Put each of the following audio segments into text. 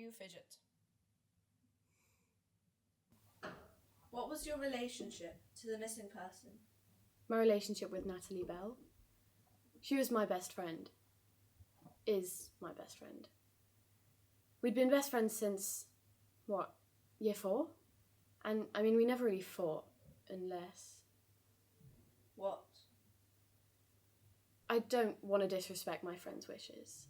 You fidget. What was your relationship to the missing person? My relationship with Natalie Bell. She was my best friend. Is my best friend. We'd been best friends since, year 4? And, we never really fought, unless... What? I don't want to disrespect my friend's wishes.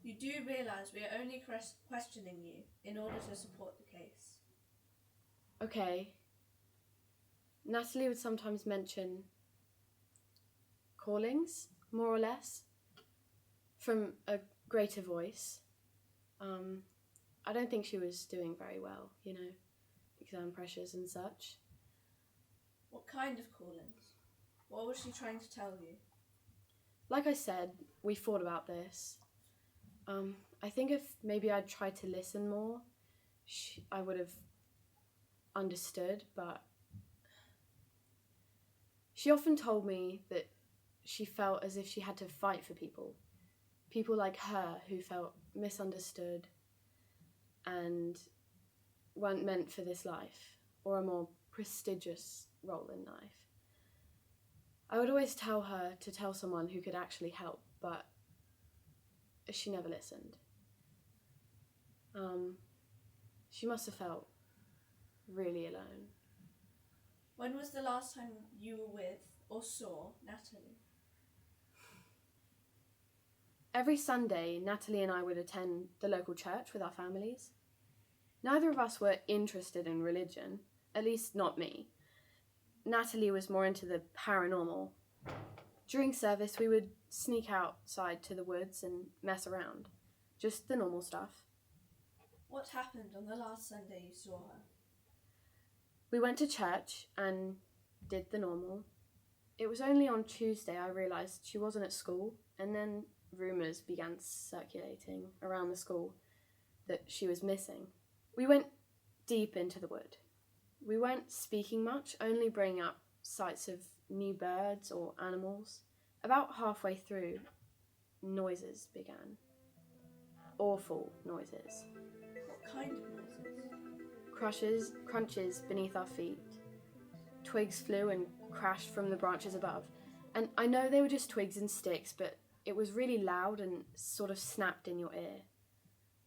You do realise we are only questioning you in order to support the case. Okay. Natalie would sometimes mention callings, more or less, from a greater voice. I don't think she was doing very well, exam pressures and such. What kind of callings? What was she trying to tell you? Like I said, we thought about this. I think if maybe I'd tried to listen more, I would have understood, but she often told me that she felt as if she had to fight for people like her who felt misunderstood and weren't meant for this life or a more prestigious role in life. I would always tell her to tell someone who could actually help, but she never listened. She must have felt really alone. When was the last time you were with or saw Natalie? Every Sunday, Natalie and I would attend the local church with our families. Neither of us were interested in religion, at least not me. Natalie was more into the paranormal. During service, we would sneak outside to the woods and mess around. Just the normal stuff. What happened on the last Sunday you saw her? We went to church and did the normal. It was only on Tuesday I realised she wasn't at school, and then rumours began circulating around the school that she was missing. We went deep into the wood. We weren't speaking much, only bringing up sights of new birds or animals. About halfway through, noises began. Awful noises. What kind of noises? Crunches beneath our feet. Twigs flew and crashed from the branches above. And I know they were just twigs and sticks, but it was really loud and sort of snapped in your ear.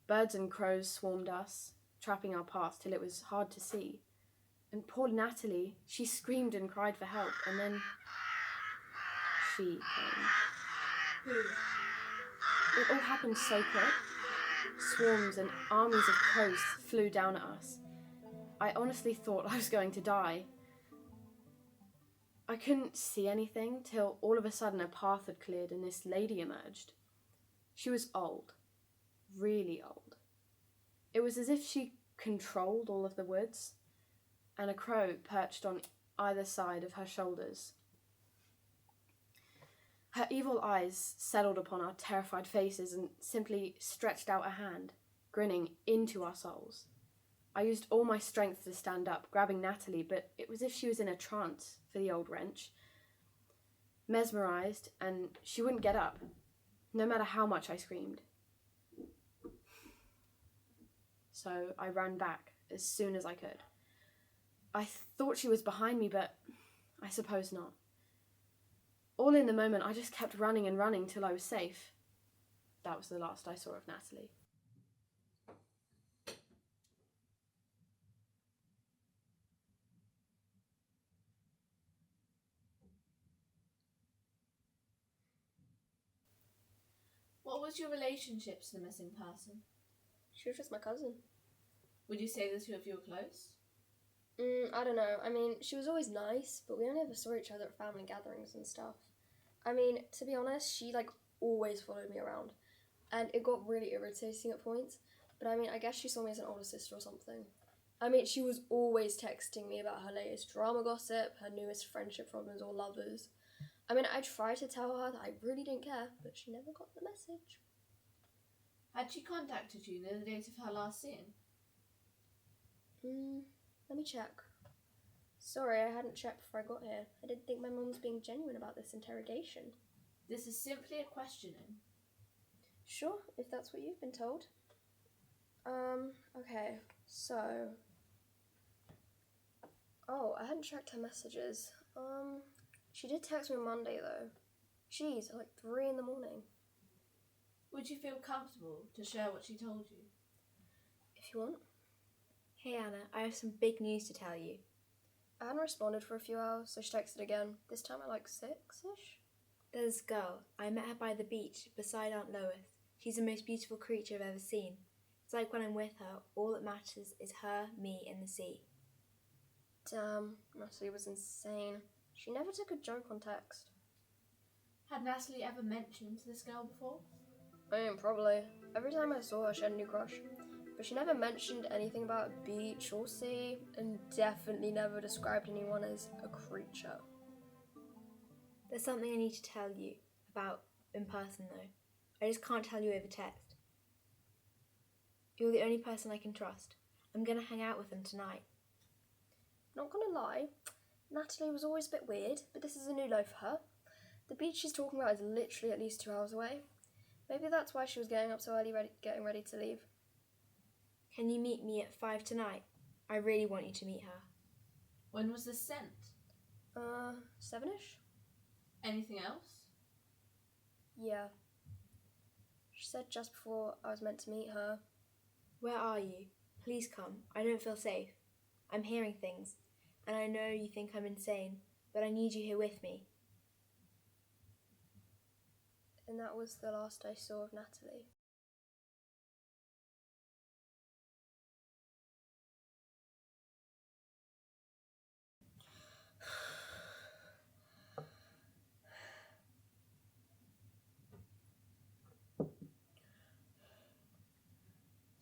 Birds and crows swarmed us, trapping our path till it was hard to see. And poor Natalie, she screamed and cried for help, and then she came. Who? It all happened so quick. Swarms and armies of crows flew down at us. I honestly thought I was going to die. I couldn't see anything till all of a sudden a path had cleared and this lady emerged. She was old. Really old. It was as if she controlled all of the woods, and a crow perched on either side of her shoulders. Her evil eyes settled upon our terrified faces and simply stretched out a hand, grinning into our souls. I used all my strength to stand up, grabbing Natalie, but it was as if she was in a trance for the old wrench. Mesmerised, and she wouldn't get up, no matter how much I screamed. So I ran back as soon as I could. I thought she was behind me, but I suppose not. All in the moment, I just kept running and running till I was safe. That was the last I saw of Natalie. What was your relationship to the missing person? She was just my cousin. Would you say the two of you were close? I don't know. She was always nice, but we only ever saw each other at family gatherings and stuff. To be honest, she always followed me around, and it got really irritating at points. But I guess she saw me as an older sister or something. She was always texting me about her latest drama gossip, her newest friendship problems or lovers. I tried to tell her that I really didn't care, but she never got the message. Had she contacted you near the date of her last seen? Let me check. Sorry, I hadn't checked before I got here. I didn't think my mum was being genuine about this interrogation. This is simply a questioning. Sure, if that's what you've been told. Okay, so... Oh, I hadn't checked her messages. She did text me on Monday, though. Jeez, at like 3 in the morning. Would you feel comfortable to share what she told you? If you want. Hey Anna, I have some big news to tell you. I hadn't responded for a few hours, so she texted again. This time at like 6-ish? There's this girl. I met her by the beach, beside Aunt Lois. She's the most beautiful creature I've ever seen. It's like when I'm with her, all that matters is her, me, and the sea. Damn, Natalie was insane. She never took a joke on text. Had Natalie ever mentioned this girl before? I mean, probably. Every time I saw her, she had a new crush. But she never mentioned anything about a beach or sea, and definitely never described anyone as a creature. There's something I need to tell you about in person though. I just can't tell you over text. You're the only person I can trust. I'm gonna hang out with them tonight. Not gonna lie, Natalie was always a bit weird, but this is a new low for her. The beach she's talking about is literally at least 2 hours away. Maybe that's why she was getting up so early, getting ready to leave. Can you meet me at 5 tonight? I really want you to meet her. When was this sent? 7-ish? Anything else? Yeah. She said just before I was meant to meet her. Where are you? Please come. I don't feel safe. I'm hearing things, and I know you think I'm insane, but I need you here with me. And that was the last I saw of Natalie.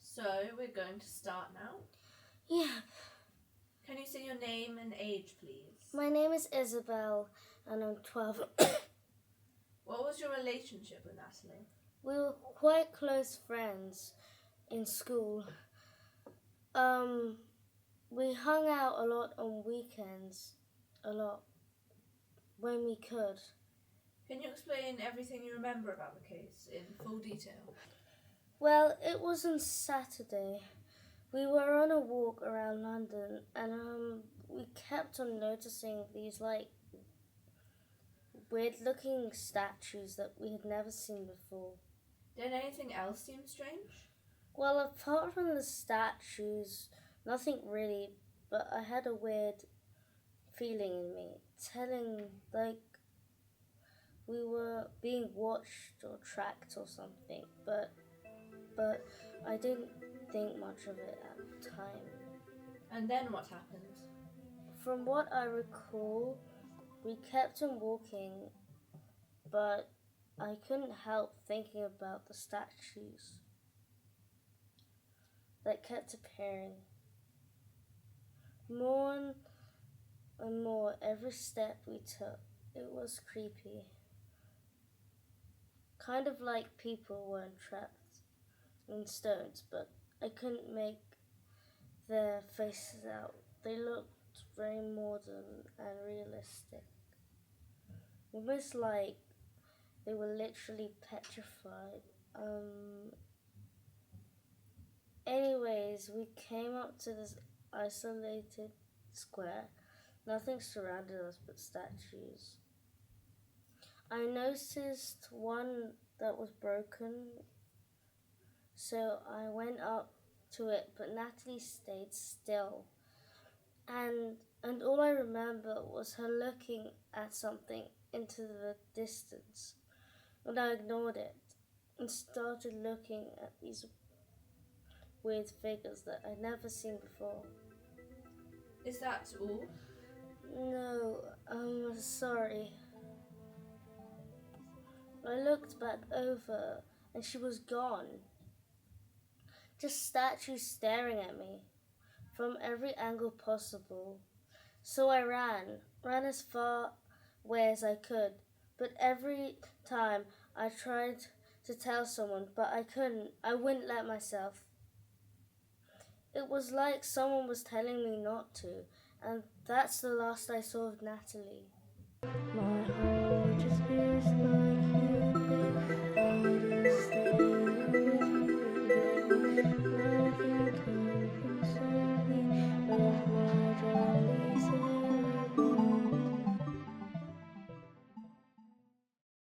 So, we're going to start now. Yeah, Can you say your name and age, please? my name is Isabel and I'm 12. What was your relationship with Natalie? We were quite close friends in school. We hung out a lot on weekends, a lot, when we could. Can you explain everything you remember about the case in full detail? Well, it was on Saturday. We were on a walk around London and we kept on noticing these weird looking statues that we had never seen before. Did anything else seem strange? Well, apart from the statues, nothing really, but I had a weird feeling in me, telling we were being watched or tracked or something, but I didn't think much of it at the time. And then what happened? From what I recall, we kept on walking, but I couldn't help thinking about the statues that kept appearing. More and more every step we took, it was creepy. Kind of like people were trapped in stones, but I couldn't make their faces out. They looked very modern and realistic. Almost like they were literally petrified. Anyways, we came up to this isolated square. Nothing surrounded us but statues. I noticed one that was broken, so I went up to it, but Natalie stayed still. And all I remember was her looking at something into the distance. And I ignored it and started looking at these weird figures that I'd never seen before. Is that all? No, I'm sorry. I looked back over and she was gone. Just statues staring at me from every angle possible. So I ran as far away as I could, but every time I tried to tell someone, but I couldn't. I wouldn't let myself. It was like someone was telling me not to, and that's the last I saw of Natalie. My heart